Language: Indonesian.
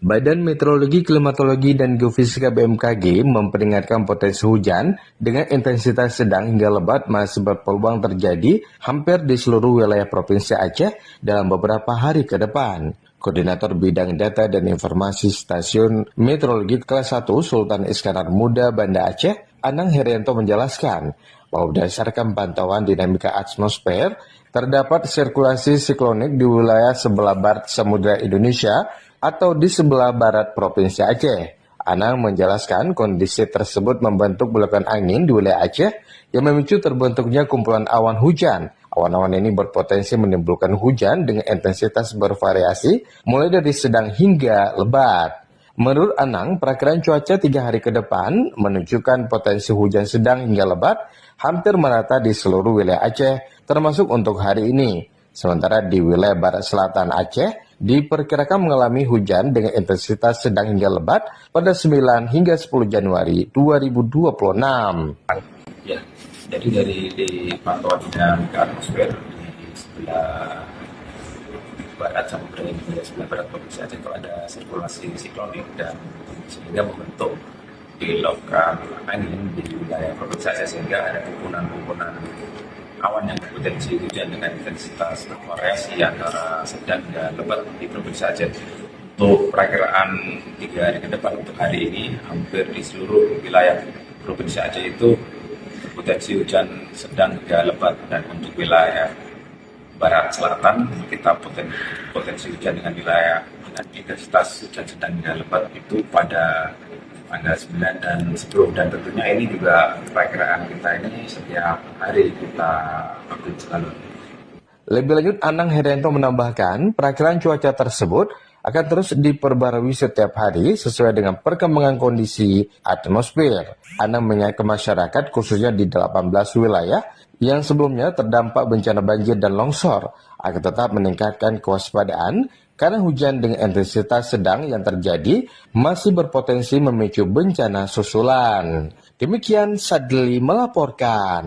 Badan Meteorologi, Klimatologi, dan Geofisika BMKG memperingatkan potensi hujan dengan intensitas sedang hingga lebat masih berpeluang terjadi hampir di seluruh wilayah Provinsi Aceh dalam beberapa hari ke depan. Koordinator Bidang Data dan Informasi Stasiun Meteorologi Kelas 1 Sultan Iskandar Muda Banda Aceh, Anang Herianto menjelaskan bahwa berdasarkan pantauan dinamika atmosfer, terdapat sirkulasi siklonik di wilayah sebelah barat Samudra Indonesia atau di sebelah barat Provinsi Aceh. Anang menjelaskan kondisi tersebut membentuk belakan angin di wilayah Aceh yang memicu terbentuknya kumpulan awan hujan. Awan-awan ini berpotensi menimbulkan hujan dengan intensitas bervariasi mulai dari sedang hingga lebat. Menurut Anang, perakiraan cuaca 3 hari ke depan menunjukkan potensi hujan sedang hingga lebat hampir merata di seluruh wilayah Aceh, termasuk untuk hari ini. Sementara di wilayah barat selatan Aceh, diperkirakan mengalami hujan dengan intensitas sedang hingga lebat pada 9 hingga 10 Januari 2026. Ya, jadi dari pantauan dinamika atmosfer di sebelah barat Samudra India, sebelah barat Provinsi Aceh itu ada sirkulasi siklonik dan sehingga membentuk belokan angin di wilayah Provinsi Aceh sehingga ada kumpulan-kumpulan awan yang berpotensi hujan dengan intensitas bervariasi antara sedang dan lebat di Provinsi Aceh. Untuk perakiraan 3 hari ke depan untuk hari ini, hampir di seluruh wilayah Provinsi Aceh itu potensi hujan sedang hingga lebat, dan untuk wilayah barat selatan kita potensi hujan dengan wilayah dengan intensitas hujan sedang hingga lebat itu pada tanggal 9 dan 10, dan tentunya ini juga perakiraan kita ini setiap hari kita update selalu. Lebih lanjut, Anang Herianto menambahkan perakiraan cuaca tersebut akan terus diperbarui setiap hari sesuai dengan perkembangan kondisi atmosfer. Anang mengingatkan masyarakat khususnya di 18 wilayah yang sebelumnya terdampak bencana banjir dan longsor agar tetap meningkatkan kewaspadaan karena hujan dengan intensitas sedang yang terjadi masih berpotensi memicu bencana susulan. Demikian Sadli melaporkan.